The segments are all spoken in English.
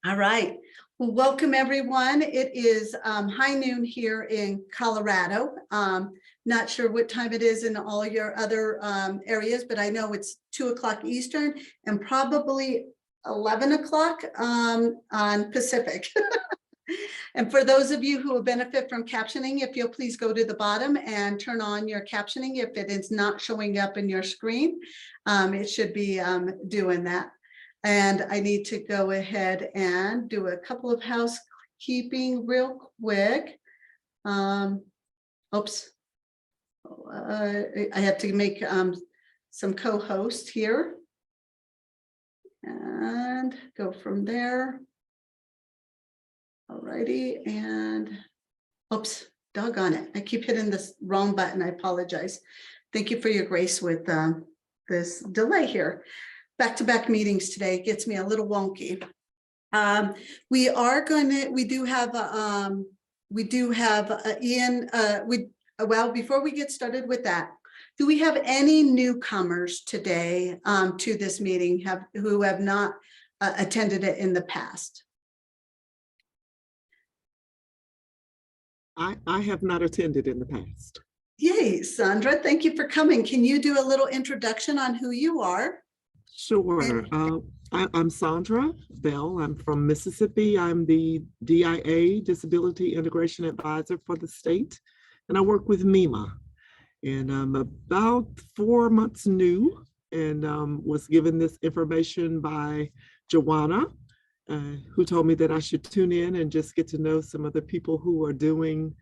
All right. Well, welcome everyone. It is high noon here in Colorado. Not sure what time it is in all your other areas, but I know it's 2 o'clock Eastern and probably 11 o'clock on Pacific. And for those of you who will benefit from captioning, if you'll please go to the bottom and turn on your captioning if it is not showing up in your screen. It should be doing that. And I need to go ahead and do a couple of housekeeping real quick. Oops. I have to make some co-host here and go from there. All righty, and oops, doggone it. I keep hitting this wrong button. I apologize. Thank you for your grace with this delay here. Back-to-back meetings today gets me a little wonky. We do have Ian. Well, before we get started with that, do we have any newcomers today to this meeting who have not attended it in the past? I have not attended in the past. Yay, Sandra, thank you for coming. Can you do a little introduction on who you are? Sure. I'm Sandra Bell. I'm from Mississippi. I'm the DIA, Disability Integration Advisor for the state, and I work with MEMA. And I'm about 4 months new and was given this information by Joanna, who told me that I should tune in and just get to know some other people who are doing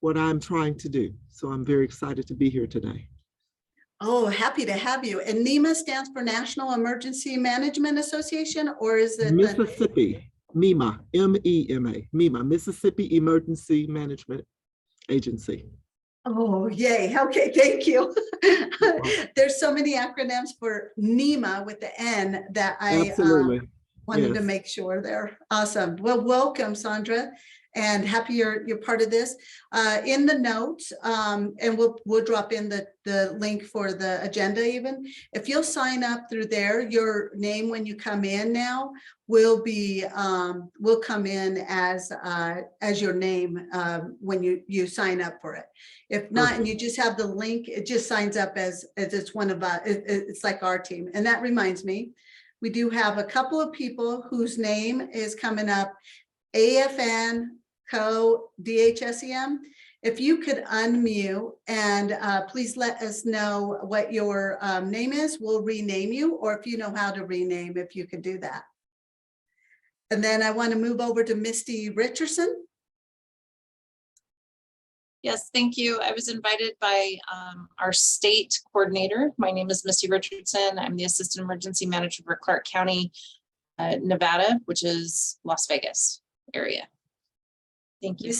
what I'm trying to do. So I'm very excited to be here today. Oh, happy to have you. And NEMA stands for National Emergency Management Association, or is it Mississippi, MEMA, M-E-M-A, MEMA, Mississippi Emergency Management Agency. Oh, yay. Okay, thank you. There's so many acronyms for NEMA with the N that I wanted to make sure they're awesome. Well, welcome, Sandra, and happy you're part of this. In the notes, and we'll drop in the link for the agenda even. If you'll sign up through there, your name when you come in now will come in as your name when you sign up for it. If not, and you just have the link, it just signs up as it's one of it's like our team. And that reminds me, we do have a couple of people whose name is coming up, AFN Co DHSEM. If you could unmute and please let us know what your name is, we'll rename you, or if you know how to rename, if you could do that. And then I want to move over to Misty Richardson. Yes, thank you. I was invited by our state coordinator. My name is Misty Richardson. I'm the Assistant Emergency Manager for Clark County, Nevada, which is Las Vegas area. Thank you.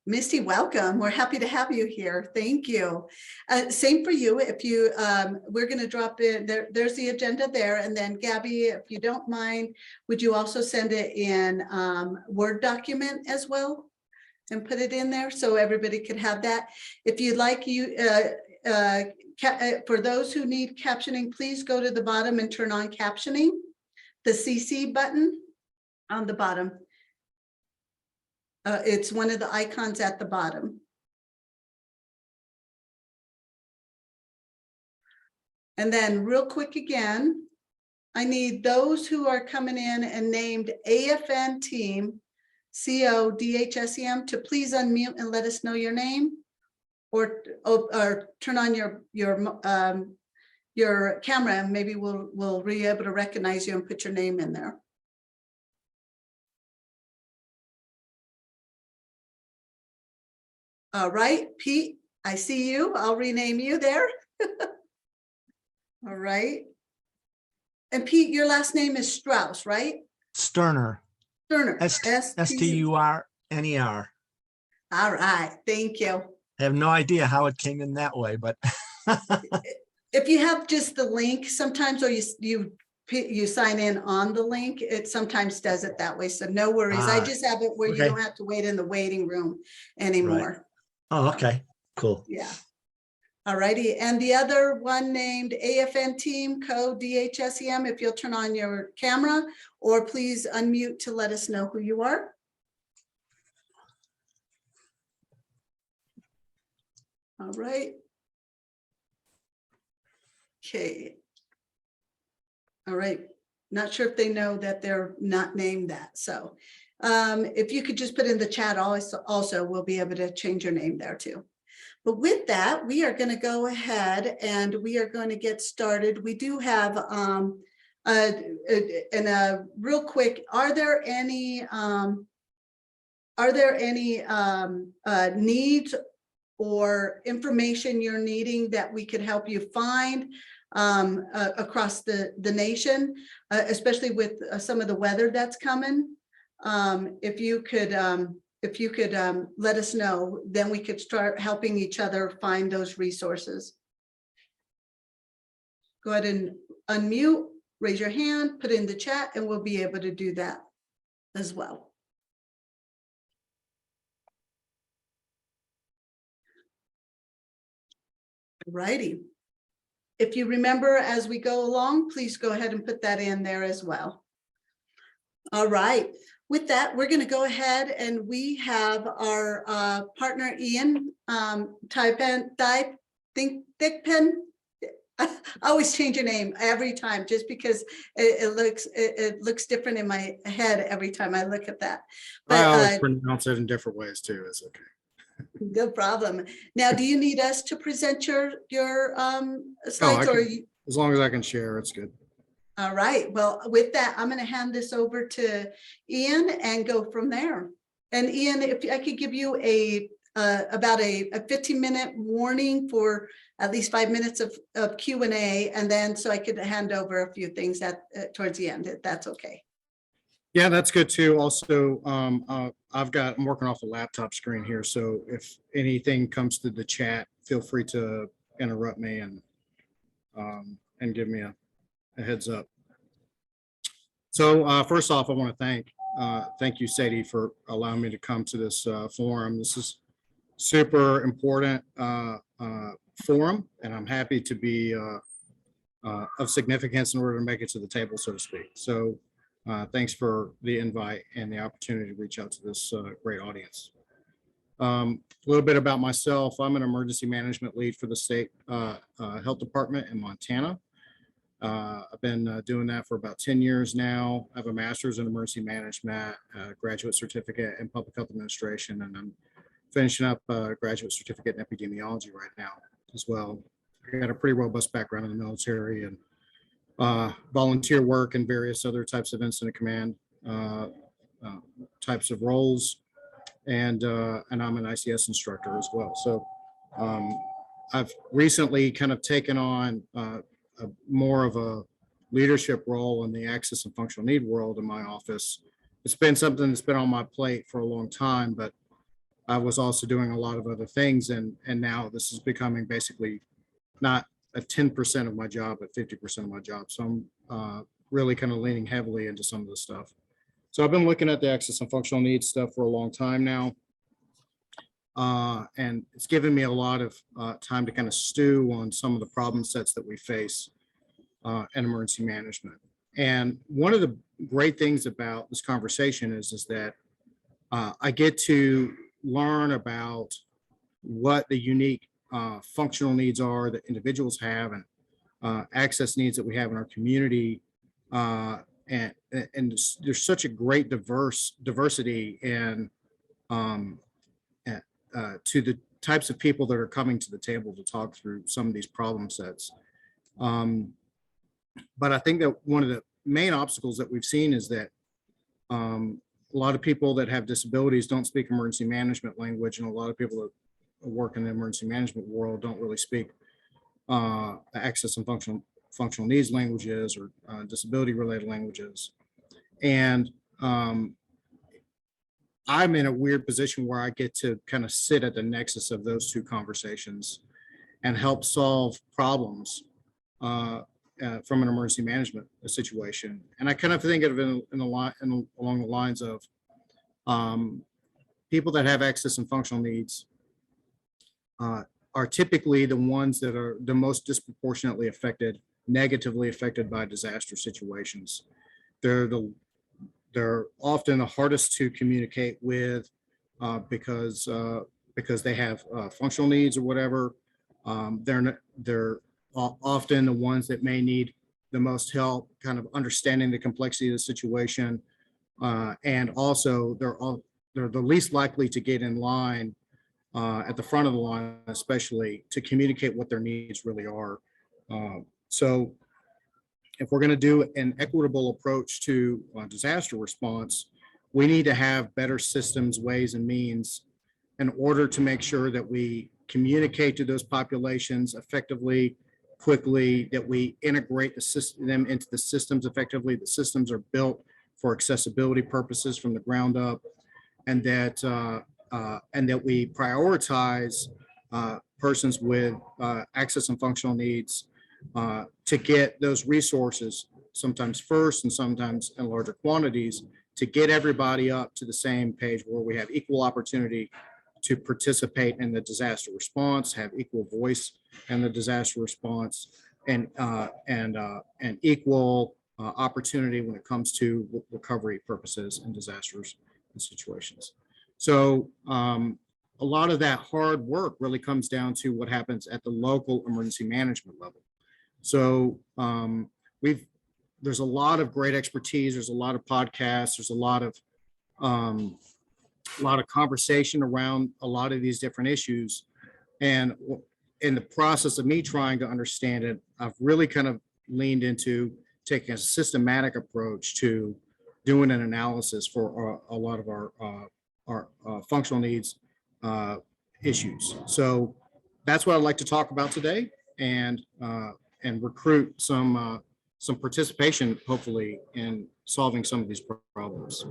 Misty, welcome. We're happy to have you here. Thank you. Same for you. If you, we're going to drop in there's the agenda there. And then Gabby, if you don't mind, would you also send it in Word document as well and put it in there so everybody could have that? If you'd like, for those who need captioning, please go to the bottom and turn on captioning, the CC button on the bottom. It's one of the icons at the bottom. And then real quick again, I need those who are coming in and named AFN team, CO DHSEM, to please unmute and let us know your name, or turn on your camera, and maybe we'll be able to recognize you and put your name in there. All right, Pete, I see you. I'll rename you there. All right. And Pete, your last name is Strauss, right? Sterner. Sterner. S-T-U-R-N-E-R. All right, thank you. I have no idea how it came in that way, but if you have just the link sometimes, or you sign in on the link, it sometimes does it that way. So no worries. I just have it where you don't have to wait in the waiting room anymore. Right. Oh, okay, cool. Yeah. All righty, and the other one named AFN Team Co DHSEM, if you'll turn on your camera or please unmute to let us know who you are. All right. Okay. All right, not sure if they know that they're not named that, so if you could just put in the chat also, we'll be able to change your name there too. But with that, we are going to go ahead and we are going to get started. We do have real quick, are there any needs or information you're needing that we could help you find across the nation, especially with some of the weather that's coming? If you could let us know, then we could start helping each other find those resources. Go ahead and unmute, raise your hand, put in the chat, and we'll be able to do that as well. Righty. If you remember as we go along, please go ahead and put that in there as well. All right. With that, we're going to go ahead and we have our partner Ian Thigpen. I always change your name every time just because it looks different in my head every time I look at that. But, I always pronounce it in different ways too. It's okay. No problem. Now, do you need us to present your slides As long as I can share, it's good. All right. Well, with that, I'm going to hand this over to Ian and go from there. And Ian, if I could give you about a 15-minute warning for at least 5 minutes of Q&A, and then so I could hand over a few things towards the end, if that's okay. Yeah, that's good too. Also, I'm working off a laptop screen here, so if anything comes to the chat, feel free to interrupt me and give me a heads up. So first off, I want to thank you, Sadie, for allowing me to come to this forum. This is super important forum, and I'm happy to be of significance in order to make it to the table, so to speak. So thanks for the invite and the opportunity to reach out to this great audience. A little bit about myself. I'm an emergency management lead for the state health department in Montana. I've been doing that for about 10 years now. I have a master's in emergency management, a graduate certificate in public health administration, and I'm finishing up a graduate certificate in epidemiology right now as well. I got a pretty robust background in the military and volunteer work and various other types of incident command types of roles. And I'm an ICS instructor as well. So I've recently kind of taken on more of a leadership role in the access and functional need world in my office. It's been something that's been on my plate for a long time, but I was also doing a lot of other things. And now this is becoming basically not a 10% of my job, but 50% of my job. So I'm really kind of leaning heavily into some of the stuff. So I've been looking at the access and functional needs stuff for a long time now. And it's given me a lot of time to kind of stew on some of the problem sets that we face in emergency management. And one of the great things about this conversation is that I get to learn about what the unique functional needs are that individuals have and access needs that we have in our community. And there's such a great diversity in to the types of people that are coming to the table to talk through some of these problem sets. But I think that one of the main obstacles that we've seen is that a lot of people that have disabilities don't speak emergency management language, and a lot of people that work in the emergency management world don't really speak access and functional needs languages or disability related languages. And I'm in a weird position where I get to kind of sit at the nexus of those two conversations and help solve problems from an emergency management situation. And I kind of think of it along the lines of people that have access and functional needs are are typically the ones that are the most disproportionately affected, negatively affected by disaster situations. They're often the hardest to communicate with because they have functional needs or whatever. They're often the ones that may need the most help, kind of understanding the complexity of the situation, and also they're the least likely to get in line at the front of the line, especially to communicate what their needs really are. So if we're going to do an equitable approach to disaster response, we need to have better systems, ways, and means in order to make sure that we communicate to those populations effectively, quickly, that we integrate them into the systems effectively. The systems are built for accessibility purposes from the ground up, and that we prioritize persons with access and functional needs to get those resources, sometimes first and sometimes in larger quantities, to get everybody up to the same page where we have equal opportunity to participate in the disaster response, have equal voice in the disaster response, and equal opportunity when it comes to recovery purposes in disasters and situations. So a lot of that hard work really comes down to what happens at the local emergency management level. So there's a lot of great expertise. There's a lot of podcasts. There's a lot of conversation around a lot of these different issues. And in the process of me trying to understand it, I've really kind of leaned into taking a systematic approach to doing an analysis for a lot of our functional needs issues. So that's what I'd like to talk about today, and recruit some participation, hopefully, in solving some of these problems.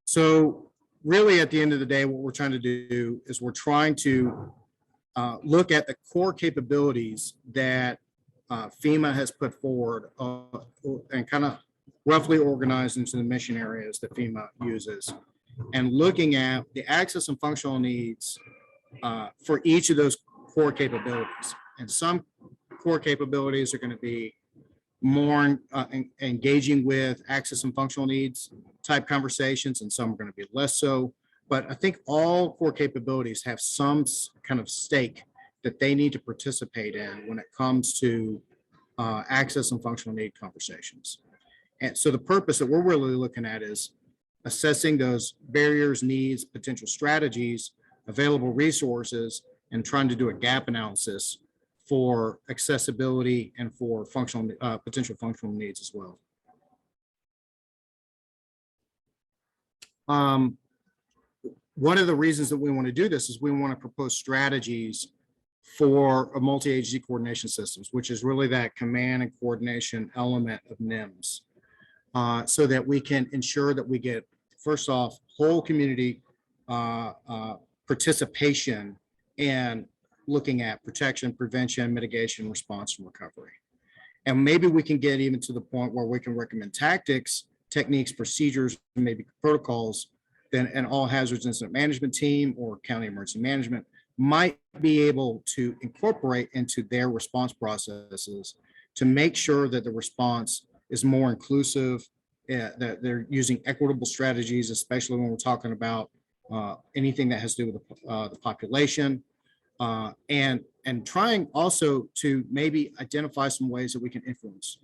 So really, at the end of the day, what we're trying to do is we're trying to look at the core capabilities that FEMA has put forward and kind of roughly organized into the mission areas that FEMA uses, and looking at the access and functional needs for each of those core capabilities. And some core capabilities are going to be more engaging with access and functional needs type conversations, and some are going to be less so. But I think all core capabilities have some kind of stake that they need to participate in when it comes to access and functional need conversations. And so the purpose that we're really looking at is assessing those barriers, needs, potential strategies, available resources, and trying to do a gap analysis for accessibility and for functional potential functional needs as well. One of the reasons that we want to do this is we want to propose strategies for a multi-agency coordination systems, which is really that command and coordination element of NIMS, so that we can ensure that we get, first off, whole community participation in looking at protection, prevention, mitigation, response, and recovery. And maybe we can get even to the point where we can recommend tactics, techniques, procedures, and maybe protocols that an all hazards incident management team or county emergency management might be able to incorporate into their response processes to make sure that the response is more inclusive, that they're using equitable strategies, especially when we're talking about anything that has to do with the population, and trying also to maybe identify some ways that we can influence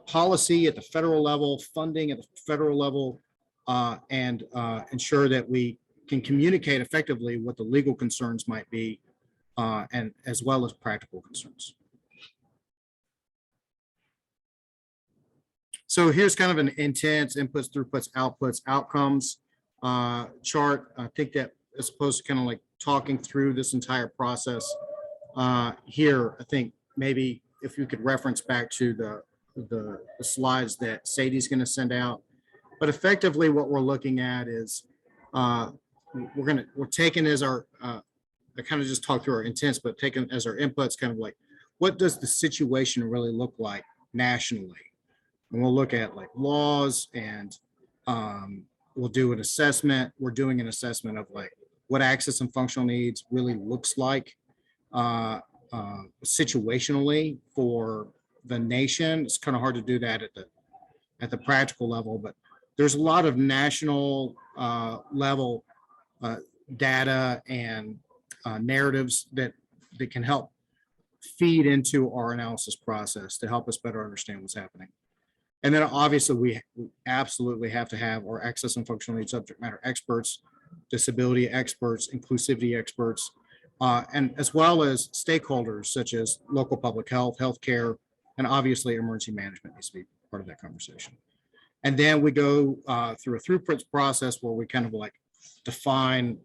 policy at the federal level, funding at the federal level, and ensure that we can communicate effectively what the legal concerns might be, and as well as practical concerns. So here's kind of an intense inputs, throughputs, outputs, outcomes chart. I think that is supposed to kind of like talking through this entire process. Here, I think maybe if you could reference back to the slides that Sadie's going to send out. But effectively, what we're looking at is we're taking as our I kind of just talked through our intents, but taking as our inputs, kind of like, what does the situation really look like nationally? And we'll look at like laws, and we'll do an assessment. We're doing an assessment of like what access and functional needs really looks like situationally for the nation. It's kind of hard to do that at the practical level, but there's a lot of national level data and narratives that can help feed into our analysis process to help us better understand what's happening. And then obviously we absolutely have to have our access and functional needs subject matter experts, disability experts, inclusivity experts, and as well as stakeholders such as local public health, healthcare, and obviously emergency management needs to be part of that conversation. And then we go through a throughput process where we kind of like define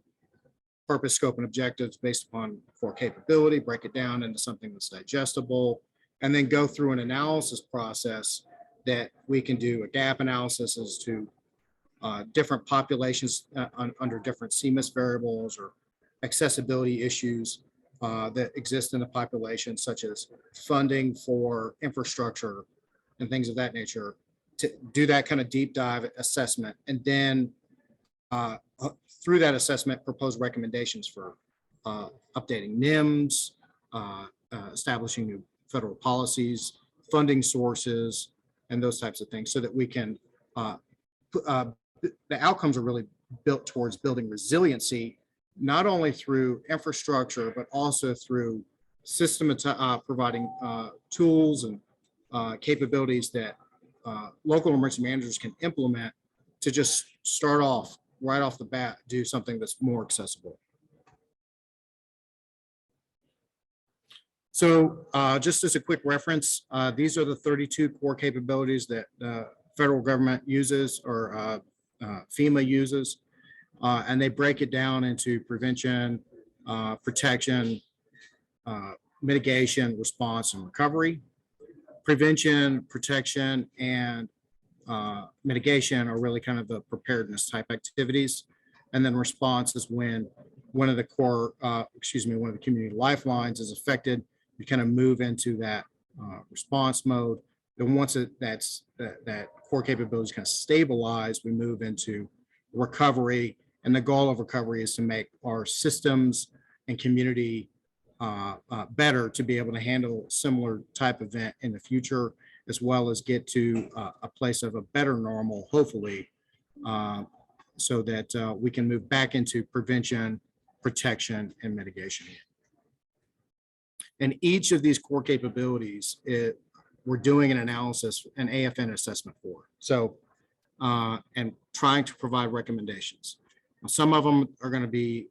purpose, scope, and objectives based upon core capability, break it down into something that's digestible, and then go through an analysis process that we can do a gap analysis as to different populations under different CMIS variables or accessibility issues that exist in the population, such as funding for infrastructure and things of that nature, to do that kind of deep dive assessment. And then through that assessment, propose recommendations for updating NIMS, establishing new federal policies, funding sources, and those types of things, so that we can, the outcomes are really built towards building resiliency, not only through infrastructure, but also through providing tools and capabilities that local emergency managers can implement to just start off right off the bat, do something that's more accessible. So just as a quick reference, these are the 32 core capabilities that the federal government uses or FEMA uses, and they break it down into prevention, protection, mitigation, response, and recovery. Prevention, protection, and mitigation are really kind of the preparedness type activities. And then response is when one of the core, one of the community lifelines is affected, we kind of move into that response mode. Then once that core capability is kind of stabilized, we move into recovery. And the goal of recovery is to make our systems and community better to be able to handle similar type event in the future, as well as get to a place of a better normal, hopefully, so that we can move back into prevention, protection, and mitigation. And each of these core capabilities, we're doing an analysis, an AFN assessment for. So, and trying to provide recommendations. Some of them are going to be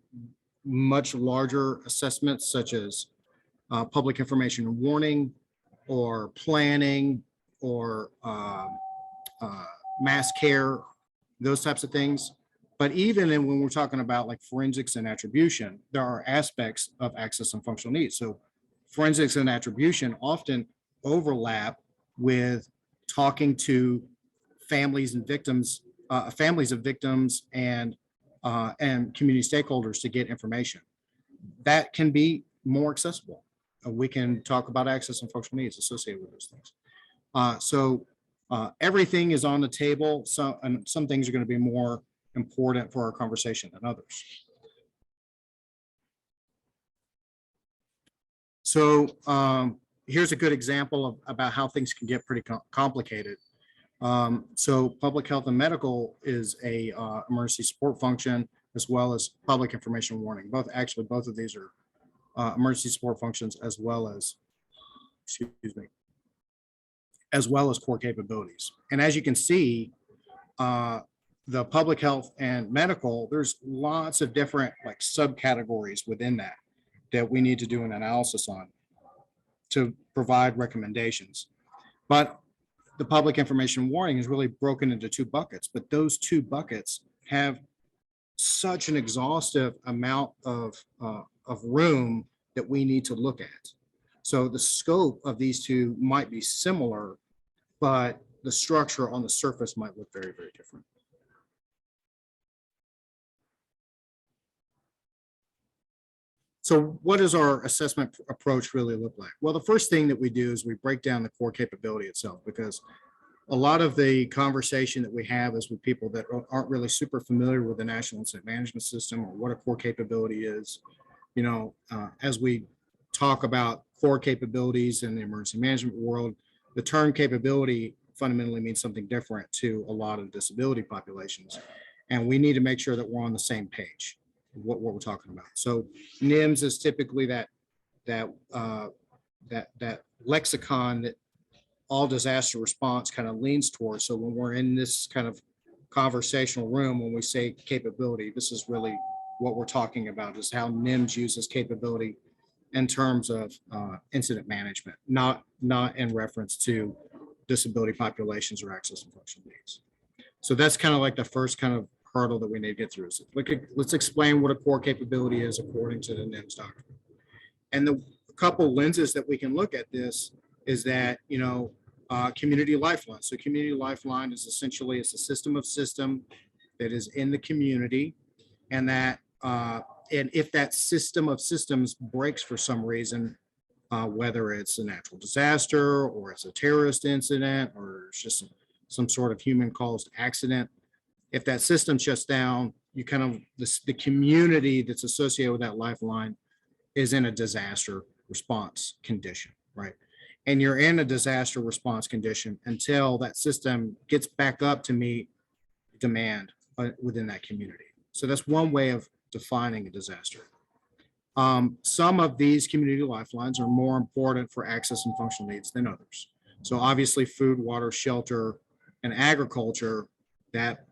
much larger assessments, such as public information and warning, or planning, or mass care, those types of things. But even when we're talking about like forensics and attribution, there are aspects of access and functional needs. So forensics and attribution often overlap with talking to families and victims, families of victims, and community stakeholders to get information. That can be more accessible. We can talk about access and functional needs associated with those things. So everything is on the table. And some things are going to be more important for our conversation than others. So here's a good example about how things can get pretty complicated. So public health and medical is a emergency support function, as well as public information warning. Both of these are emergency support functions, as well as, as well as core capabilities. And as you can see, the public health and medical, there's lots of different like subcategories within that we need to do an analysis on to provide recommendations. But the public information warning is really broken into two buckets, but those two buckets have such an exhaustive amount of room that we need to look at. So the scope of these two might be similar, but the structure on the surface might look very, very different. So what does our assessment approach really look like? Well, the first thing that we do is we break down the core capability itself, because a lot of the conversation that we have is with people that aren't really super familiar with the National Incident Management System or what a core capability is. You know, as we talk about core capabilities in the emergency management world, the term capability fundamentally means something different to a lot of disability populations. And we need to make sure that we're on the same page of what we're talking about. So NIMS is typically that lexicon that all disaster response kind of leans towards. So when we're in this kind of conversational room, when we say capability, this is really what we're talking about, is how NIMS uses capability in terms of incident management, not in reference to disability populations or access and functional needs. So that's kind of like the first kind of hurdle that we need to get through. So let's explain what a core capability is according to the NIMS doctrine. And the couple lenses that we can look at this is that, you know, community lifeline. So community lifeline is essentially, it's a system of system that is in the community, and that and if that system of systems breaks for some reason, whether it's a natural disaster or it's a terrorist incident or it's just some sort of human caused accident, if that system shuts down, you kind of, the community that's associated with that lifeline is in a disaster response condition, right? And you're in a disaster response condition until that system gets back up to meet demand within that community. So that's one way of defining a disaster. Some of these community lifelines are more important for access and functional needs than others. So obviously food, water, shelter, and agriculture, that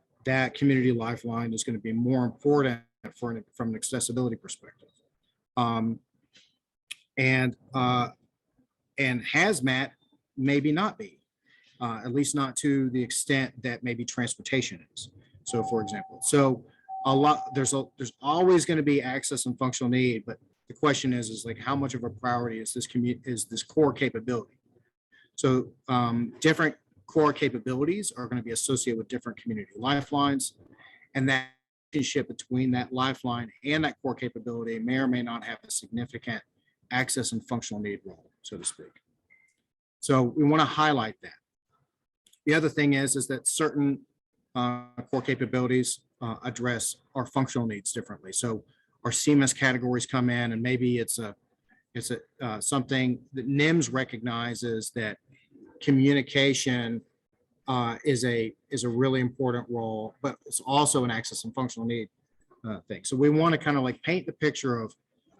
community lifeline is going to be more important from an accessibility perspective. And hazmat maybe not be, at least not to the extent that maybe transportation is. So for example, so there's always going to be access and functional need, but the question is like how much of a priority is this core capability? So different core capabilities are going to be associated with different community lifelines, and that relationship between that lifeline and that core capability may or may not have a significant access and functional need role, so to speak. So we want to highlight that. The other thing is that certain core capabilities address our functional needs differently. So our CMS categories come in, and maybe it's something that NIMS recognizes that communication is a really important role, but it's also an access and functional need thing. So we want to kind of like paint the picture of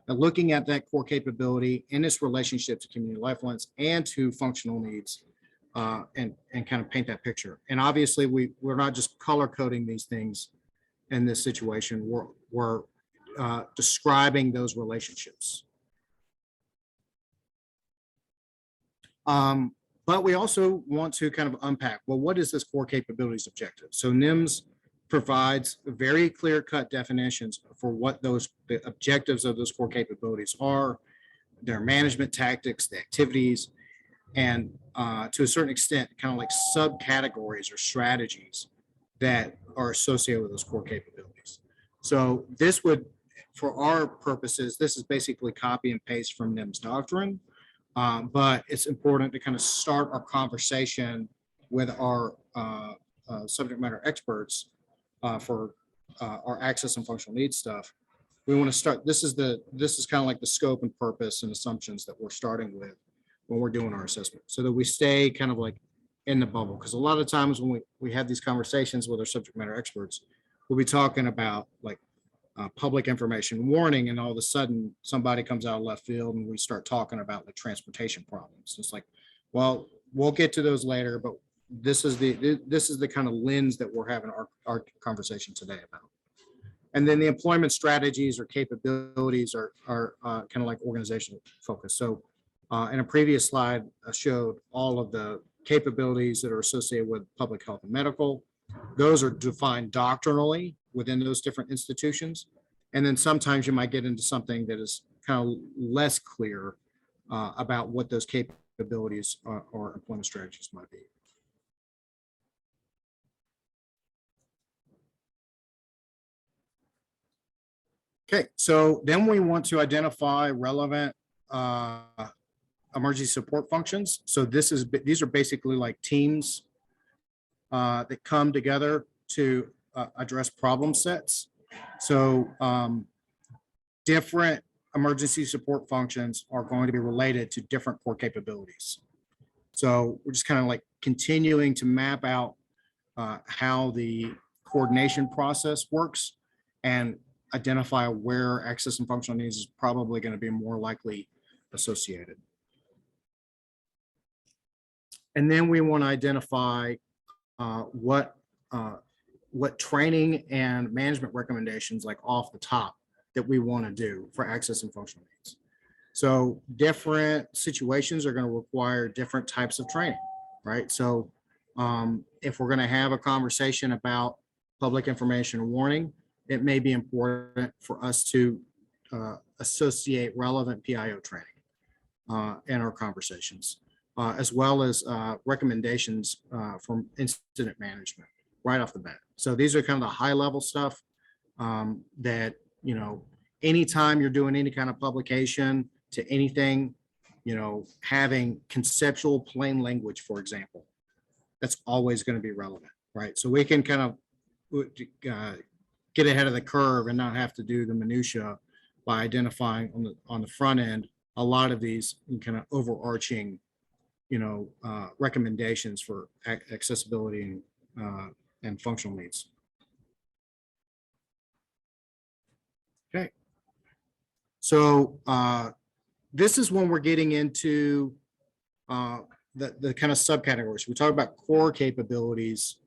looking at that core capability in its relationship to community lifelines and to functional needs, and kind of paint that picture. And obviously we're not just color coding these things in this situation. We're describing those relationships. But we also want to kind of unpack, well, what is this core capabilities objective? So NIMS provides very clear-cut definitions for what the objectives of those core capabilities are, their management tactics, the activities, and to a certain extent, kind of like subcategories or strategies that are associated with those core capabilities. So this would, for our purposes, this is basically copy and paste from NIMS doctrine. But it's important to kind of start our conversation with our subject matter experts for our access and functional needs stuff. We want to start, this is kind of like the scope and purpose and assumptions that we're starting with when we're doing our assessment, so that we stay kind of like in the bubble. Because a lot of times when we have these conversations with our subject matter experts, we'll be talking about like public information warning, and all of a sudden somebody comes out of left field and we start talking about the transportation problems. It's like, well, we'll get to those later, but this is the kind of lens that we're having our conversation today about. And then the employment strategies or capabilities are kind of like organizational focus. So in a previous slide, I showed all of the capabilities that are associated with public health and medical. Those are defined doctrinally within those different institutions. And then sometimes you might get into something that is kind of less clear about what those capabilities or employment strategies might be. Okay, so then we want to identify relevant emergency support functions. So these are basically like teams that come together to address problem sets. So different emergency support functions are going to be related to different core capabilities. So we're just kind of like continuing to map out how the coordination process works and identify where access and functional needs is probably going to be more likely associated. And then we want to identify what training and management recommendations, like off the top, that we want to do for access and functional needs. So different situations are going to require different types of training, right? So if we're going to have a conversation about public information warning, it may be important for us to associate relevant PIO training in our conversations, as well as recommendations from incident management right off the bat. So these are kind of the high level stuff that, you know, anytime you're doing any kind of publication to anything, you know, having conceptual plain language, for example, that's always going to be relevant, right? So we can kind of get ahead of the curve and not have to do the minutia by identifying on the front end a lot of these kind of overarching, you know, recommendations for accessibility and functional needs. Okay. So this is when we're getting into the kind of subcategories. We talk about core capabilities,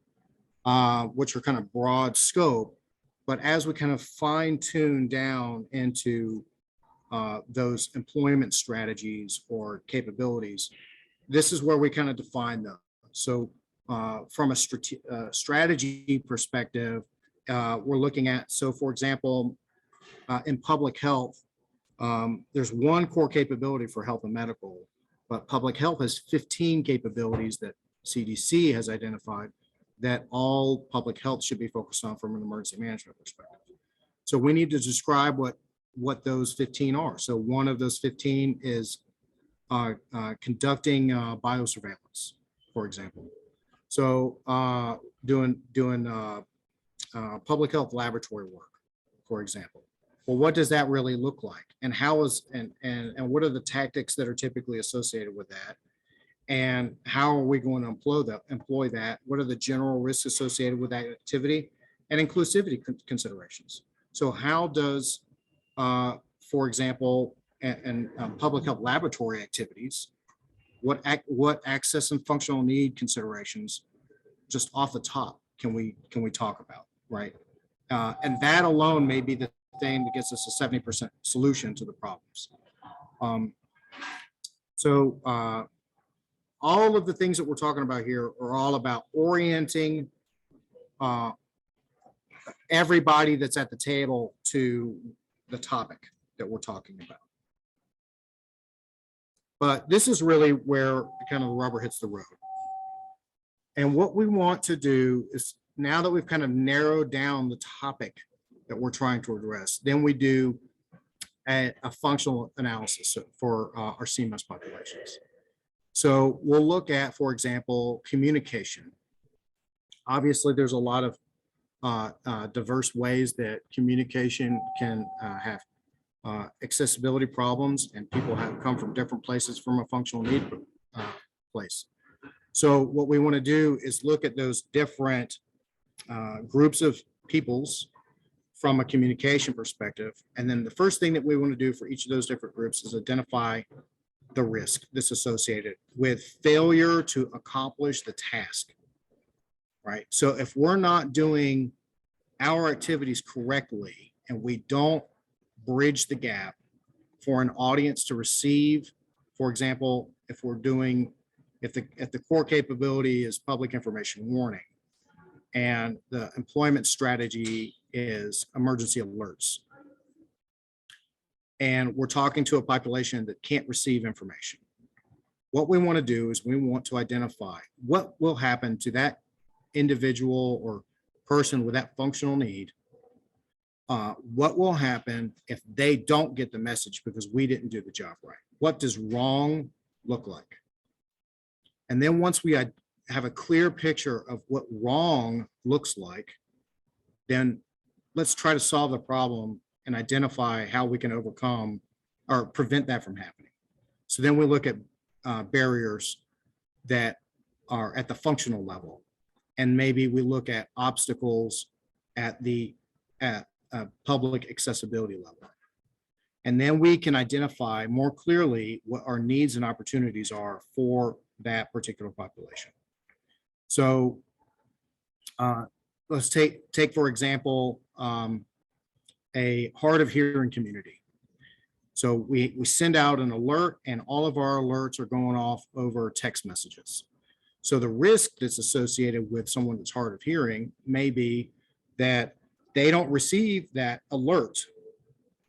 which are kind of broad scope, but as we kind of fine tune down into those employment strategies or capabilities, this is where we kind of define them. So from a strategy perspective, we're looking at, so for example, in public health, there's one core capability for health and medical, but public health has 15 capabilities that CDC has identified that all public health should be focused on from an emergency management perspective. So we need to describe what those 15 are. So one of those 15 is conducting biosurveillance, for example. So doing public health laboratory work, for example. Well, what does that really look like? And how is, and what are the tactics that are typically associated with that? And how are we going to employ that? What are the general risks associated with that activity and inclusivity considerations? So how does, for example, and public health laboratory activities, what access and functional need considerations, just off the top, can we talk about, right? And that alone may be the thing that gets us a 70% solution to the problems. So all of the things that we're talking about here are all about orienting everybody that's at the table to the topic that we're talking about. But this is really where kind of the rubber hits the road. And what we want to do is, now that we've kind of narrowed down the topic that we're trying to address, then we do a functional analysis for our CMS populations. So we'll look at, for example, communication. Obviously, there's a lot of diverse ways that communication can have accessibility problems, and people have come from different places from a functional need place. So what we want to do is look at those different groups of peoples from a communication perspective. And then the first thing that we want to do for each of those different groups is identify the risk that's associated with failure to accomplish the task, right? So if we're not doing our activities correctly and we don't bridge the gap for an audience to receive, for example, if the core capability is public information warning and the employment strategy is emergency alerts, and we're talking to a population that can't receive information, what we want to do is we want to identify what will happen to that individual or person with that functional need. What will happen if they don't get the message because we didn't do the job right? What does wrong look like? And then once we have a clear picture of what wrong looks like, then let's try to solve the problem and identify how we can overcome or prevent that from happening. So then we look at barriers that are at the functional level. And maybe we look at obstacles at the public accessibility level. And then we can identify more clearly what our needs and opportunities are for that particular population. So let's take for example, a hard of hearing community. So we send out an alert, and all of our alerts are going off over text messages. So the risk that's associated with someone that's hard of hearing may be that they don't receive that alert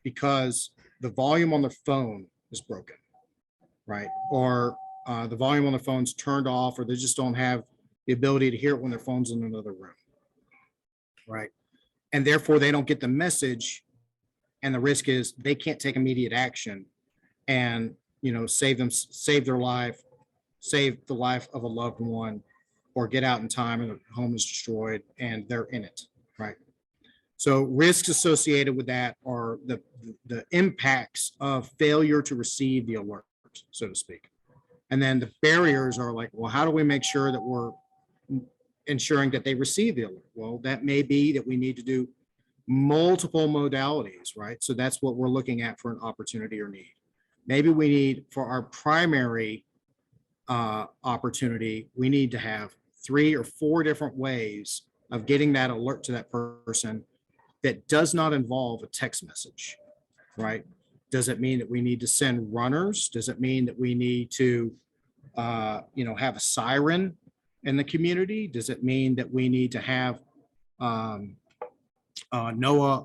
because the volume on the phone is broken, right? Or the volume on the phone's turned off, or they just don't have the ability to hear it when their phone's in another room, right? And therefore they don't get the message, and the risk is they can't take immediate action and, you know, save their life, save the life of a loved one, or get out in time and the home is destroyed and they're in it, right? So risks associated with that are the impacts of failure to receive the alert, so to speak. And then the barriers are like, well, how do we make sure that we're ensuring that they receive the alert? Well, that may be that we need to do multiple modalities, right? So that's what we're looking at for an opportunity or need. Maybe we need, for our primary opportunity, we need to have 3 or 4 different ways of getting that alert to that person that does not involve a text message, right? Does it mean that we need to send runners? Does it mean that we need to, have a siren in the community? Does it mean that we need to have NOAA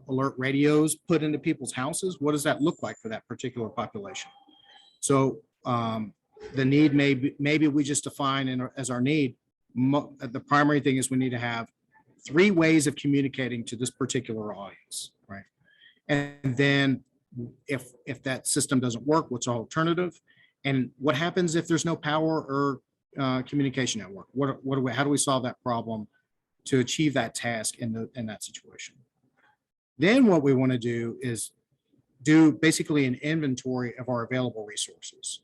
alert radios put into people's houses? What does that look like for that particular population? So the need maybe we just define as our need. The primary thing is we need to have 3 ways of communicating to this particular audience, right? And then if that system doesn't work, what's our alternative? And what happens if there's no power or communication network? How do we solve that problem to achieve that task in that situation? Then what we want to do is do basically an inventory of our available resources.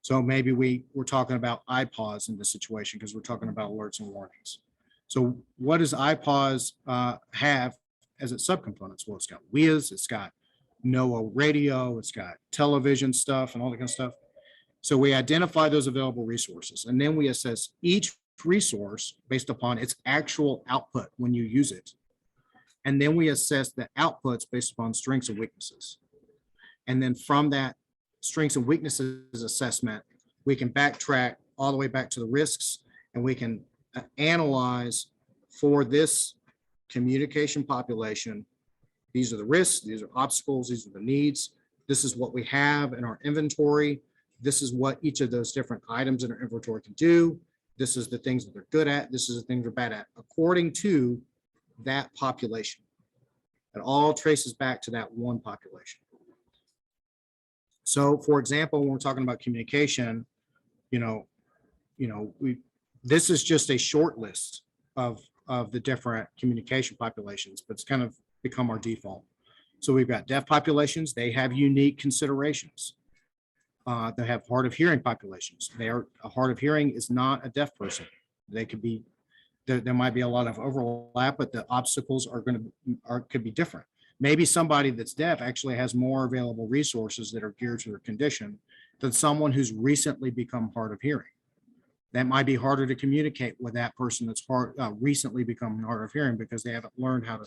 So maybe we're talking about iPause in this situation because we're talking about alerts and warnings. So what does iPause have as its subcomponents? Well, it's got WIAs, it's got NOAA radio, it's got television stuff and all that kind of stuff. So we identify those available resources, and then we assess each resource based upon its actual output when you use it. And then we assess the outputs based upon strengths and weaknesses. And then from that strengths and weaknesses assessment, we can backtrack all the way back to the risks, and we can analyze for this communication population. These are the risks, these are obstacles, these are the needs. This is what we have in our inventory. This is what each of those different items in our inventory can do. This is the things that they're good at. This is the things they're bad at, according to that population. It all traces back to that one population. So for example, when we're talking about communication, this is just a short list of the different communication populations, but it's kind of become our default. So we've got deaf populations. They have unique considerations. They have hard of hearing populations. A hard of hearing is not a deaf person. They could be, there might be a lot of overlap, but the obstacles could be different. Maybe somebody that's deaf actually has more available resources that are geared to their condition than someone who's recently become hard of hearing. That might be harder to communicate with that person that's recently become hard of hearing because they haven't learned how to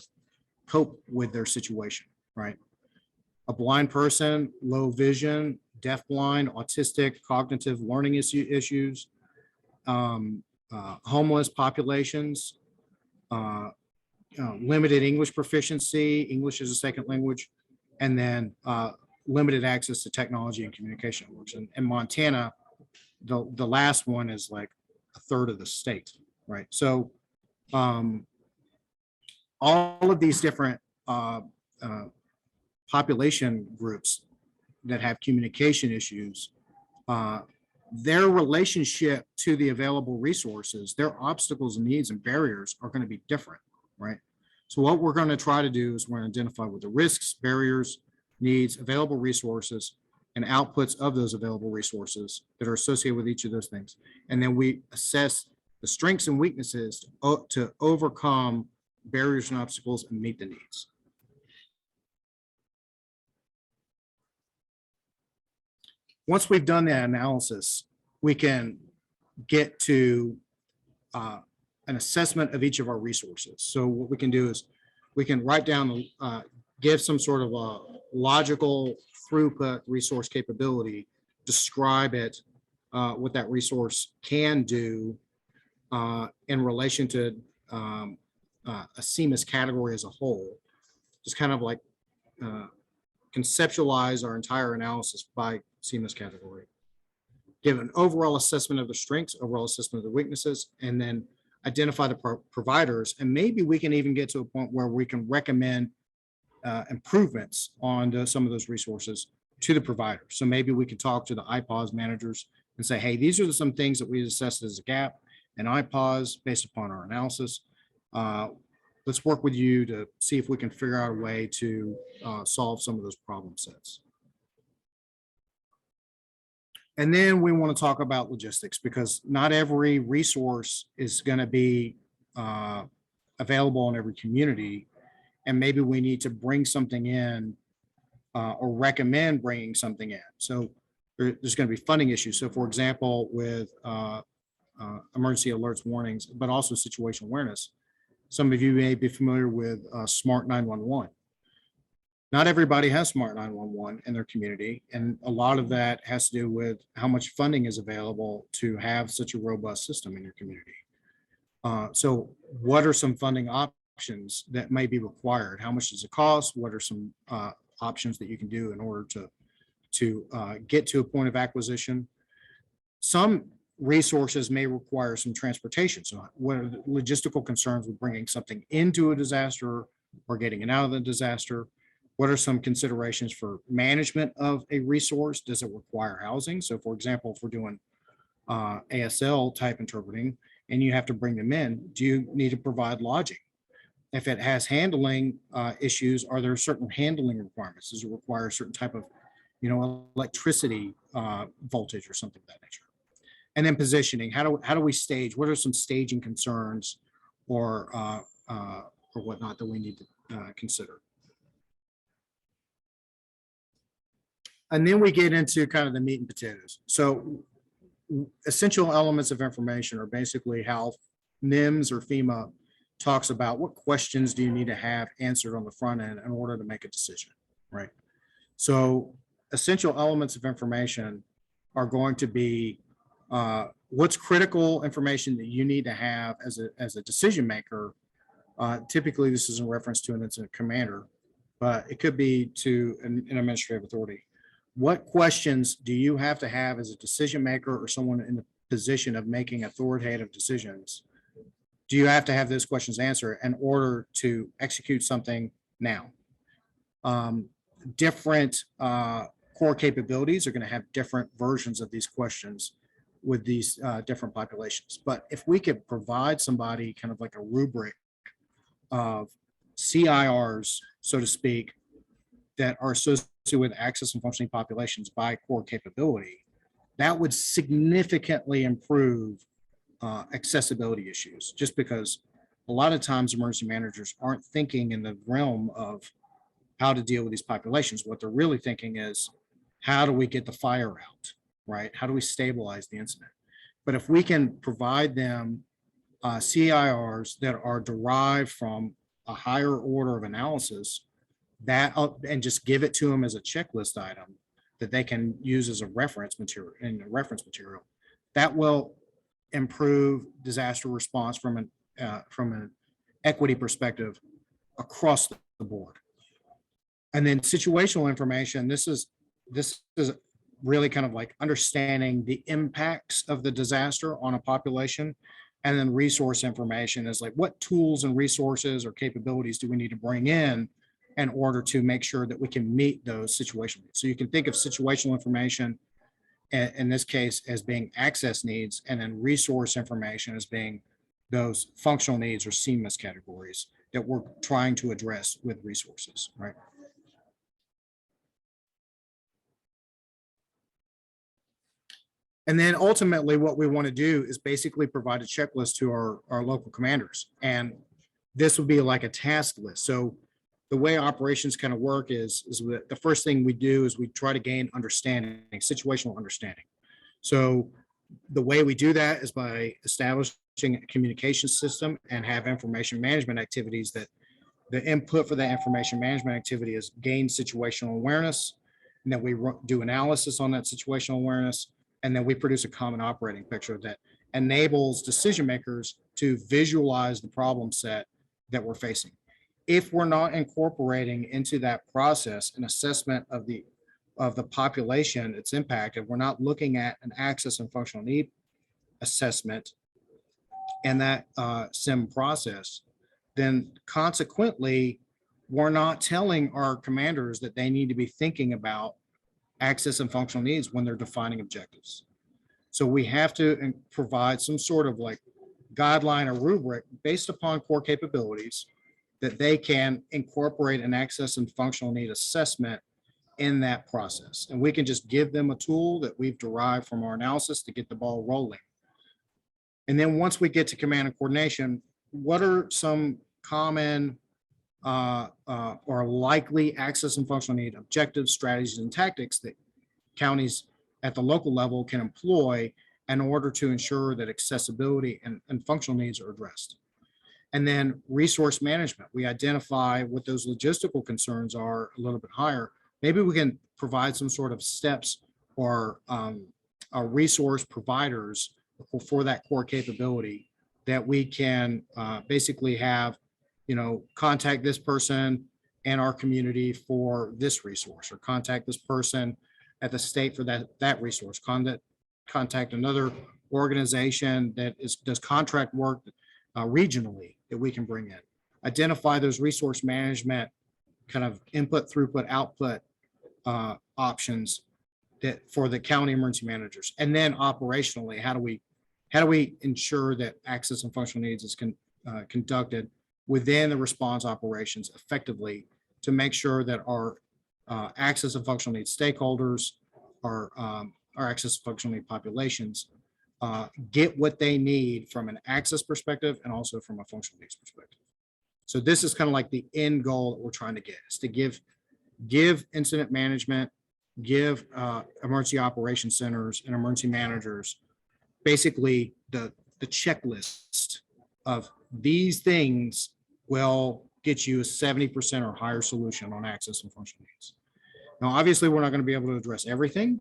cope with their situation, right? A blind person, low vision, deafblind, autistic, cognitive learning issues, homeless populations, limited English proficiency, English as a second language, and then limited access to technology and communication networks. And in Montana, the last one is like a third of the state, right? So all of these different population groups that have communication issues their relationship to the available resources, their obstacles and needs and barriers are going to be different, right? So what we're going to try to do is we're going to identify what the risks, barriers, needs, available resources, and outputs of those available resources that are associated with each of those things. And then we assess the strengths and weaknesses to overcome barriers and obstacles and meet the needs. Once we've done that analysis, we can get to an assessment of each of our resources. So what we can do is we can write down, give some sort of a logical throughput resource capability, describe it, what that resource can do in relation to a CMIS category as a whole, just kind of like conceptualize our entire analysis by CMIS category, give an overall assessment of the strengths, overall assessment of the weaknesses, and then identify the providers. And maybe we can even get to a point where we can recommend improvements on some of those resources to the provider. So maybe we could talk to the IPAWS managers and say, hey, these are some things that we assessed as a gap in IPAWS based upon our analysis. Let's work with you to see if we can figure out a way to solve some of those problem sets. And then we want to talk about logistics, because not every resource is going to be available in every community. And maybe we need to bring something in or recommend bringing something in. So there's going to be funding issues. So for example, with emergency alerts, warnings, but also situational awareness, some of you may be familiar with Smart 911. Not everybody has Smart 911 in their community, and a lot of that has to do with how much funding is available to have such a robust system in your community. So what are some funding options that may be required? How much does it cost? What are some options that you can do in order to get to a point of acquisition? Some resources may require some transportation. So what are the logistical concerns with bringing something into a disaster or getting it out of the disaster? What are some considerations for management of a resource? Does it require housing? So for example, if we're doing ASL type interpreting and you have to bring them in, do you need to provide lodging? If it has handling issues, are there certain handling requirements? Does it require a certain type of, electricity voltage or something of that nature? And then positioning, how do we stage? What are some staging concerns or whatnot that we need to consider? And then we get into kind of the meat and potatoes. So essential elements of information are basically how NIMS or FEMA talks about what questions do you need to have answered on the front end in order to make a decision, right? So essential elements of information are going to be what's critical information that you need to have as a decision maker. Typically, this is in reference to an incident commander, but it could be to an administrative authority. What questions do you have to have as a decision maker or someone in the position of making authoritative decisions? Do you have to have those questions answered in order to execute something now? Different core capabilities are going to have different versions of these questions with these different populations. But if we could provide somebody kind of like a rubric of CIRs, so to speak, that are associated with access and functioning populations by core capability, that would significantly improve accessibility issues, just because a lot of times emergency managers aren't thinking in the realm of how to deal with these populations. What they're really thinking is, how do we get the fire out, right? How do we stabilize the incident? But if we can provide them CIRs that are derived from a higher order of analysis, that and just give it to them as a checklist item that they can use as a reference material that will improve disaster response from an equity perspective across the board. And then situational information, this is really kind of like understanding the impacts of the disaster on a population. And then resource information is like, what tools and resources or capabilities do we need to bring in order to make sure that we can meet those situations? So you can think of situational information in this case as being access needs, and then resource information as being those functional needs or CMIS categories that we're trying to address with resources, right? And then ultimately what we want to do is basically provide a checklist to our local commanders. And this would be like a task list. So the way operations kind of work is that the first thing we do is we try to gain understanding, situational understanding. So the way we do that is by establishing a communication system and have information management activities that the input for that information management activity is gain situational awareness. And then we do analysis on that situational awareness. And then we produce a common operating picture that enables decision makers to visualize the problem set that we're facing. If we're not incorporating into that process an assessment of the population, its impact, if we're not looking at an access and functional need assessment and that SIM process, then consequently, we're not telling our commanders that they need to be thinking about access and functional needs when they're defining objectives. So we have to provide some sort of like guideline or rubric based upon core capabilities that they can incorporate an access and functional need assessment in that process. And we can just give them a tool that we've derived from our analysis to get the ball rolling. And then once we get to command and coordination, what are some common or likely access and functional need objectives, strategies, and tactics that counties at the local level can employ in order to ensure that accessibility and functional needs are addressed? And then resource management, we identify what those logistical concerns are a little bit higher. Maybe we can provide some sort of steps or resource providers for that core capability that we can basically have, contact this person in our community for this resource, or contact this person at the state for that resource, contact another organization that does contract work regionally that we can bring in. Identify those resource management kind of input, throughput, output options that for the county emergency managers. And then operationally, how do we ensure that access and functional needs is conducted within the response operations effectively to make sure that our access and functional needs stakeholders, our access and functional need populations get what they need from an access perspective and also from a functional needs perspective. So this is kind of like the end goal that we're trying to get, is to give incident management, give emergency operations centers and emergency managers basically the checklist of these things will get you a 70% or higher solution on access and functional needs. Now, obviously, we're not going to be able to address everything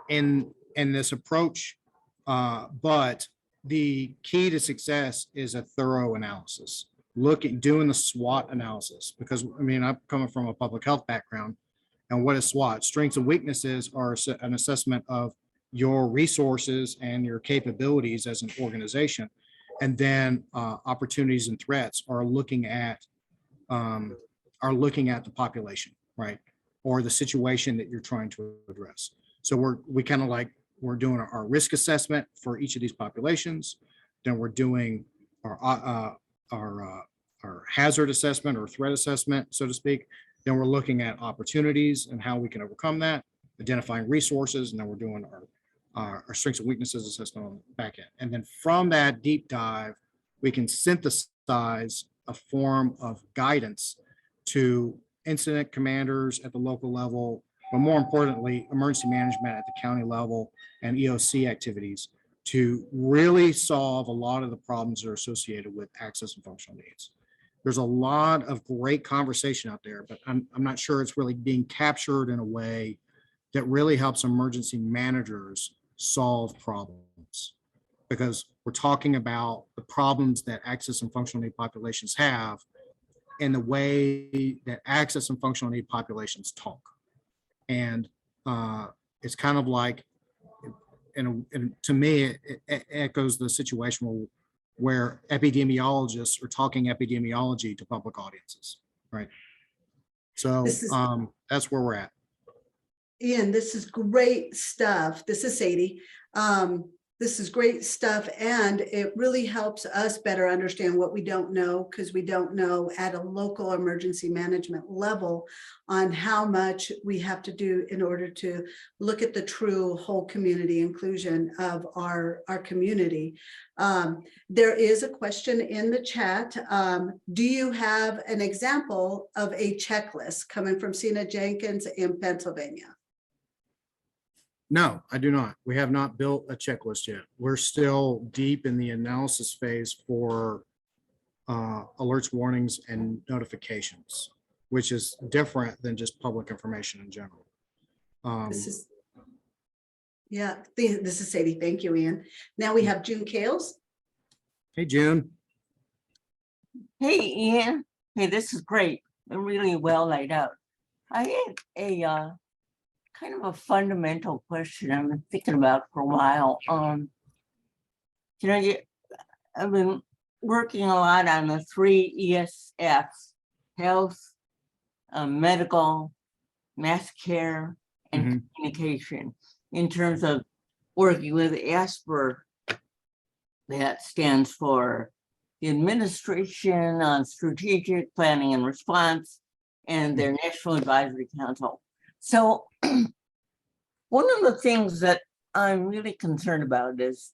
in this approach, but the key to success is a thorough analysis, doing the SWOT analysis, because I'm coming from a public health background. And what is SWOT? Strengths and weaknesses are an assessment of your resources and your capabilities as an organization. And then opportunities and threats are looking at the population, right? Or the situation that you're trying to address. So we're doing our risk assessment for each of these populations. Then we're doing our hazard assessment or threat assessment, so to speak. Then we're looking at opportunities and how we can overcome that, identifying resources, and then we're doing our strengths and weaknesses assessment on the back end. And then from that deep dive, we can synthesize a form of guidance to incident commanders at the local level, but more importantly, emergency management at the county level and EOC activities to really solve a lot of the problems that are associated with access and functional needs. There's a lot of great conversation out there, but I'm not sure it's really being captured in a way that really helps emergency managers solve problems, because we're talking about the problems that access and functional need populations have in the way that access and functional need populations talk. And it's kind of like, and to me, it echoes the situation where epidemiologists are talking epidemiology to public audiences, right? So that's where we're at. Ian, this is great stuff. This is Sadie. This is great stuff, and it really helps us better understand what we don't know, because we don't know at a local emergency management level on how much we have to do in order to look at the true whole community inclusion of our community. There is a question in the chat. Do you have an example of a checklist coming from Sina Jenkins in Pennsylvania? No, I do not. We have not built a checklist yet. We're still deep in the analysis phase for alerts, warnings, and notifications, which is different than just public information in general. This is, yeah, this is Sadie. Thank you, Ian. Now we have June Kales. Hey, June. Hey, Ian. Hey, this is great. They're really well laid out. I had a kind of a fundamental question I've been thinking about for a while. I've been working a lot on the 3 ESFs: health, medical, mass care, and communication, in terms of working with ASPR. That stands for the Administration on Strategic Planning and Response, and their National Advisory Council. So one of the things that I'm really concerned about is,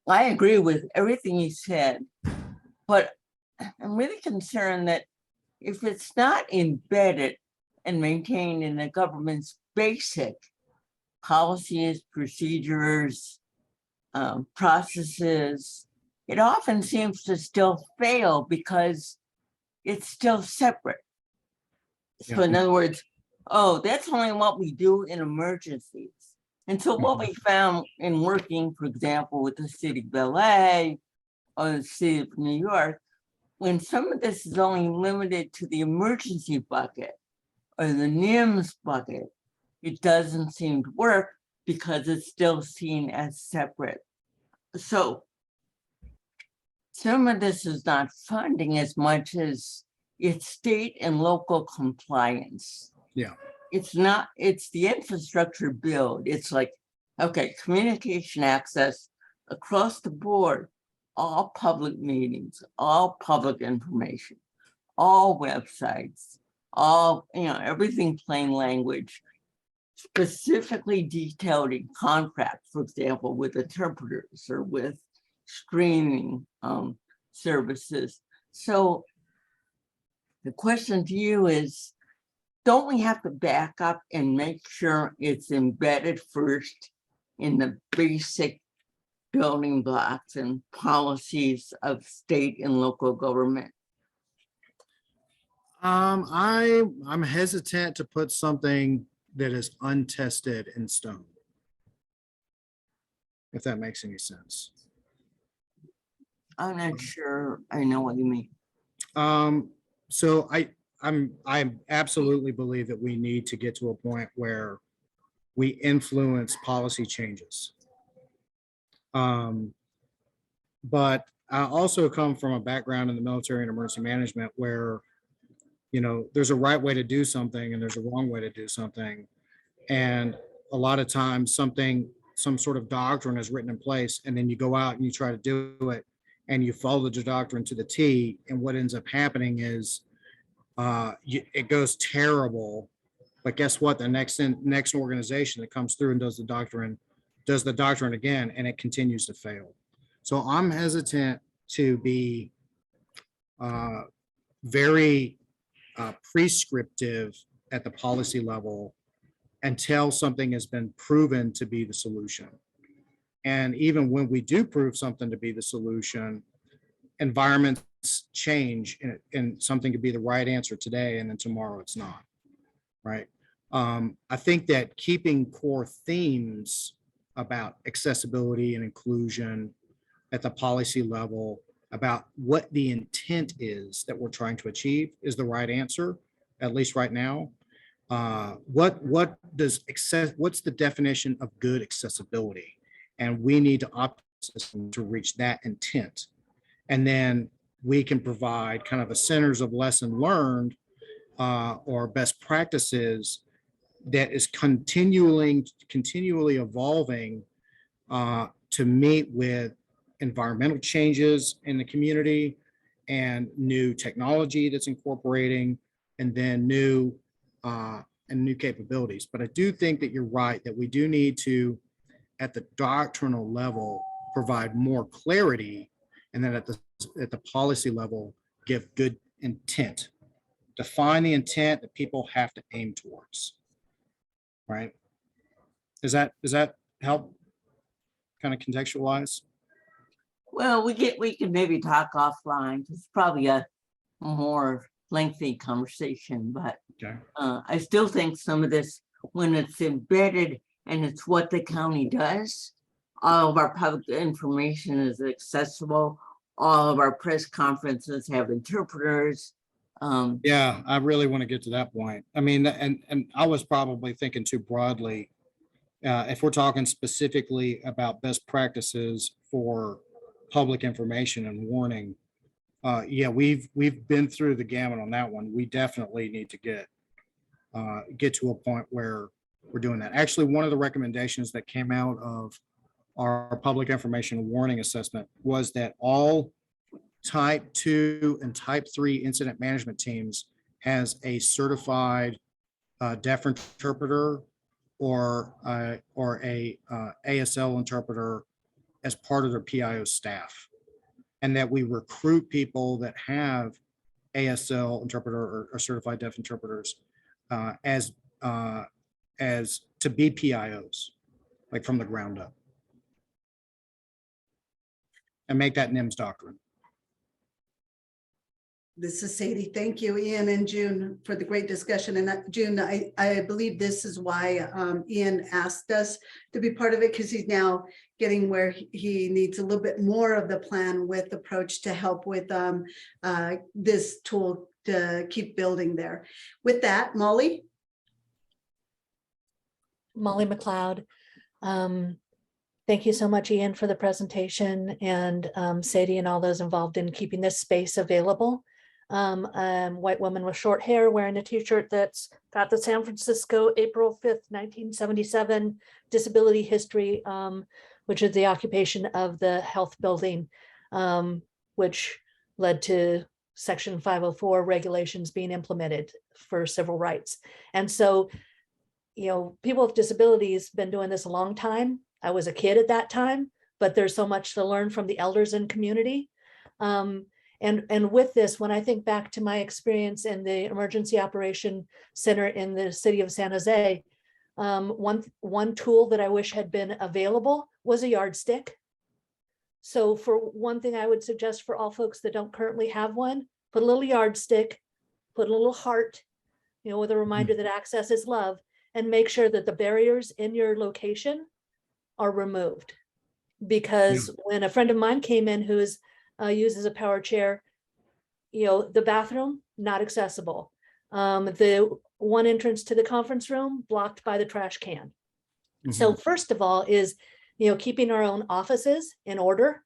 I agree with everything you said, but I'm really concerned that if it's not embedded and maintained in the government's basic policies, procedures, processes, it often seems to still fail because it's still separate. So in other words, oh, that's only what we do in emergencies. And so what we found in working, for example, with the city of LA or the city of New York, when some of this is only limited to the emergency bucket or the NIMS bucket, it doesn't seem to work because it's still seen as separate. So some of this is not funding as much as it's state and local compliance. Yeah. It's not, it's the infrastructure build. It's like, okay, communication access across the board, all public meetings, all public information, all websites, all, everything plain language, specifically detailed in contracts, for example, with interpreters or with streaming services. So the question to you is, don't we have to back up and make sure it's embedded first in the basic building blocks and policies of state and local government? I'm hesitant to put something that is untested in stone, if that makes any sense. I'm not sure I know what you mean. So I absolutely believe that we need to get to a point where we influence policy changes. But I also come from a background in the military and emergency management where, there's a right way to do something and there's a wrong way to do something. And a lot of times some sort of doctrine is written in place, and then you go out and you try to do it and you follow the doctrine to the T. And what ends up happening is it goes terrible. But guess what? The next organization that comes through and does the doctrine again, and it continues to fail. So I'm hesitant to be very prescriptive at the policy level until something has been proven to be the solution. And even when we do prove something to be the solution, environments change, and something could be the right answer today, and then tomorrow it's not, right? I think that keeping core themes about accessibility and inclusion at the policy level, about what the intent is that we're trying to achieve, is the right answer, at least right now. What's the definition of good accessibility? And we need to optimize to reach that intent. And then we can provide kind of a centers of lesson learned or best practices that is continually evolving to meet with environmental changes in the community and new technology that's incorporating, and then new capabilities. But I do think that you're right, that we do need to, at the doctrinal level, provide more clarity, and then at the policy level, give good intent. Define the intent that people have to aim towards. Right? Does that help kind of contextualize? Well, we can maybe talk offline. It's probably a more lengthy conversation, but Okay. I still think some of this, when it's embedded and it's what the county does, all of our public information is accessible. All of our press conferences have interpreters. Yeah, I really want to get to that point. I mean, and I was probably thinking too broadly. If we're talking specifically about best practices for public information and warning, yeah, we've been through the gamut on that one. We definitely need to get to a point where we're doing that. Actually, one of the recommendations that came out of our public information warning assessment was that all type 2 and type 3 incident management teams has a certified deaf interpreter or a ASL interpreter as part of their PIO staff, and that we recruit people that have ASL interpreter or certified deaf interpreters as to be PIOs, like from the ground up, and make that NIMS doctrine. This is Sadie. Thank you, Ian and June, for the great discussion. And June, I believe this is why Ian asked us to be part of it, because he's now getting where he needs a little bit more of the plan with approach to help with this tool to keep building there. With that, Molly? Molly McLeod. Thank you so much, Ian, for the presentation, and Sadie and all those involved in keeping this space available. White woman with short hair wearing a t-shirt that's got the San Francisco April 5th, 1977 disability history, which is the occupation of the health building, which led to Section 504 regulations being implemented for civil rights. And so, you know, people with disabilities been doing this a long time. I was a kid at that time, but there's so much to learn from the elders in community. And with this, when I think back to my experience in the Emergency Operation Center in the city of San Jose, one tool that I wish had been available was a yardstick. So for one thing, I would suggest for all folks that don't currently have one, put a little yardstick, put a little heart, you know, with a reminder that access is love, and make sure that the barriers in your location are removed. Because when a friend of mine came in who is uses a power chair, you know, the bathroom, not accessible. The one entrance to the conference room blocked by the trash can. So first of all is, you know, keeping our own offices in order,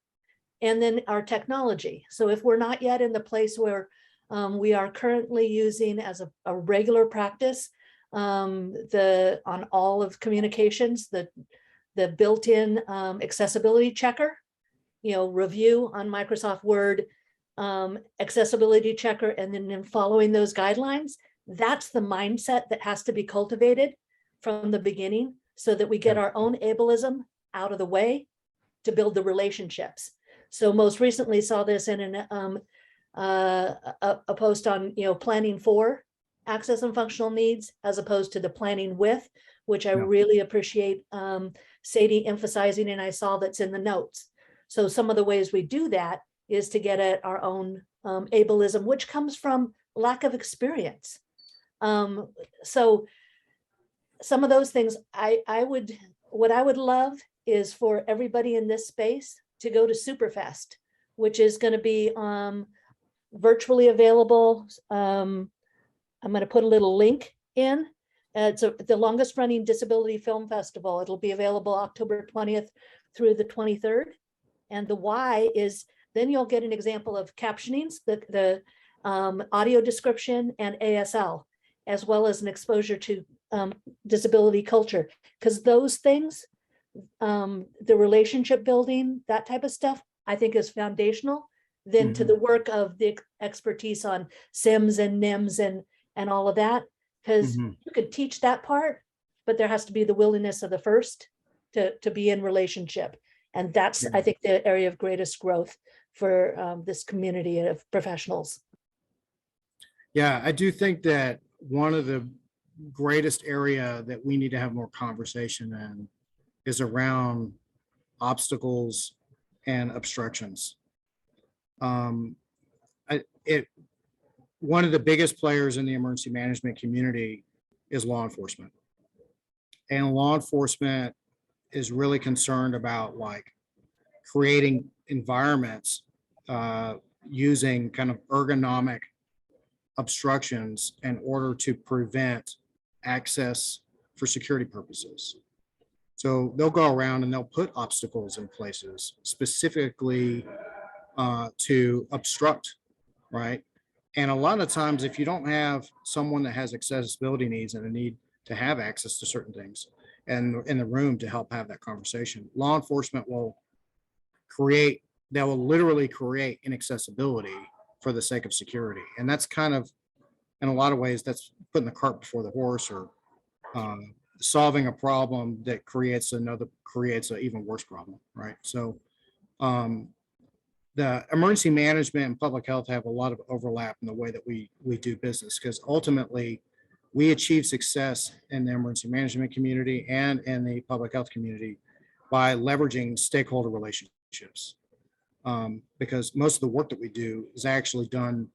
and then our technology. So if we're not yet in the place where we are currently using as a regular practice, on all of communications, the built-in accessibility checker, you know, review on Microsoft Word, accessibility checker, and then following those guidelines. That's the mindset that has to be cultivated from the beginning so that we get our own ableism out of the way to build the relationships. So most recently saw this in a post on, you know, planning for access and functional needs as opposed to the planning with, which I really appreciate Sadie emphasizing, and I saw that's in the notes. So some of the ways we do that is to get at our own ableism, which comes from lack of experience. So some of those things what I would love is for everybody in this space to go to Superfest, which is going to be virtually available. I'm going to put a little link in. It's the longest running disability film festival. It'll be available October 20th through the 23rd. And the why is then you'll get an example of captionings, the audio description and ASL, as well as an exposure to disability culture, because those things, the relationship building, that type of stuff, I think is foundational then to the work of the expertise on SIMS and NIMS and all of that, because you could teach that part, but there has to be the willingness of the first to be in relationship. And that's, I think, the area of greatest growth for this community of professionals. Yeah, I do think that one of the greatest area that we need to have more conversation in is around obstacles and obstructions. One of the biggest players in the emergency management community is law enforcement. And law enforcement is really concerned about like creating environments using kind of ergonomic obstructions in order to prevent access for security purposes. So they'll go around and they'll put obstacles in places specifically to obstruct, right? And a lot of times, if you don't have someone that has accessibility needs and a need to have access to certain things and in the room to help have that conversation, law enforcement will they will literally create inaccessibility for the sake of security. And that's kind of, in a lot of ways, that's putting the cart before the horse, or solving a problem that creates an even worse problem, right? So the emergency management and public health have a lot of overlap in the way that we do business, because ultimately we achieve success in the emergency management community and in the public health community by leveraging stakeholder relationships. Because most of the work that we do is actually done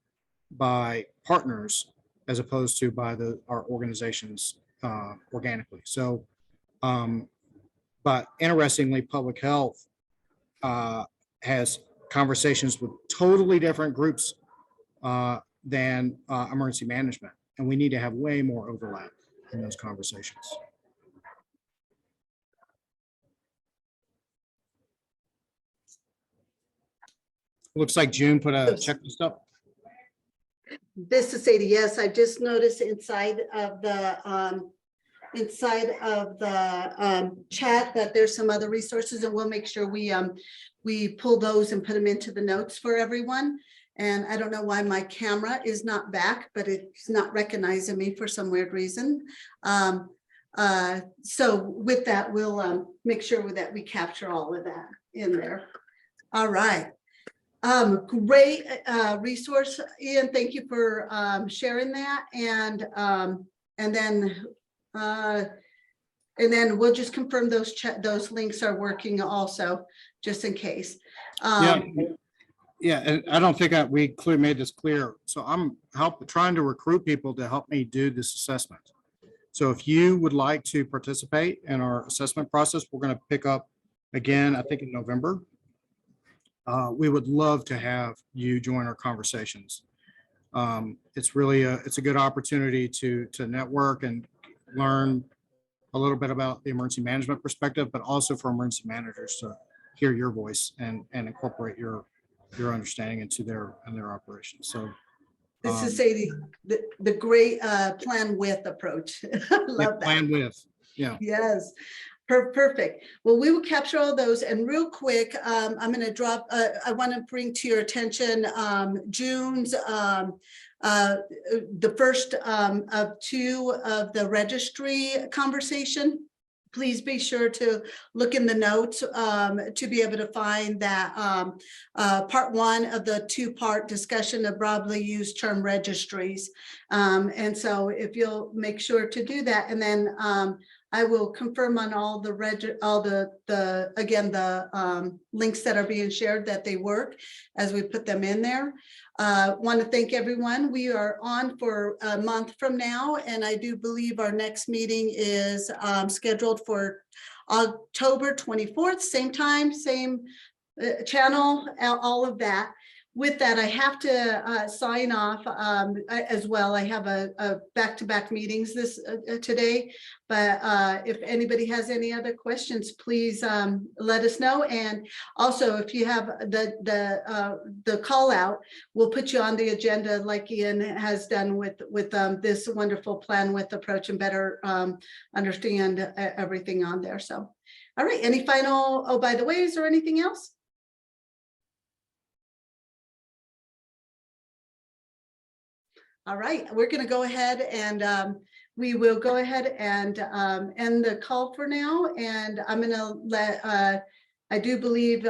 by partners as opposed to by our organizations organically. So, but interestingly, public health has conversations with totally different groups than emergency management. And we need to have way more overlap in those conversations. Looks like June put a checklist up. This is Sadie. Yes, I just noticed inside of the chat that there's some other resources, and we'll make sure we pull those and put them into the notes for everyone. And I don't know why my camera is not back, but it's not recognizing me for some weird reason. So with that, we'll make sure that we capture all of that in there. All right. Great resource, Ian. Thank you for sharing that. And then we'll just confirm those links are working also, just in case. Yeah, and I don't think we clearly made this clear. So I'm trying to recruit people to help me do this assessment. So if you would like to participate in our assessment process, we're going to pick up again, I think in November. We would love to have you join our conversations. It's really it's a good opportunity to network and learn a little bit about the emergency management perspective, but also for emergency managers to hear your voice and incorporate your understanding into their operations. So this is Sadie, the great plan with approach. Love that. Plan with, yeah. Yes. Perfect. Well, we will capture all those, and real quick, I'm going to drop. I want to bring to your attention June's the first of two of the registry conversation. Please be sure to look in the notes to be able to find that part one of the two-part discussion of broadly used term registries. And so if you'll make sure to do that, and then I will confirm on all the links that are being shared that they work as we put them in there. Want to thank everyone. We are on for a month from now, and I do believe our next meeting is scheduled for October 24th, same time, same channel, all of that. with that, I have to sign off as well. I have a back-to-back meetings today. But if anybody has any other questions, please let us know. And also, if you have the call out, we'll put you on the agenda like Ian has done with this wonderful plan with Approach and Better Understand everything on there. So, all right, any final, oh, by the way, is there anything else? All right, we're going to go ahead and we will go ahead and end the call for now. And I'm going to let, I do believe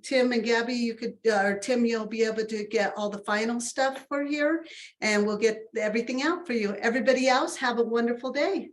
Tim and Gabby, you could, or Tim, you'll be able to get all the final stuff for here and we'll get everything out for you. Everybody else, have a wonderful day.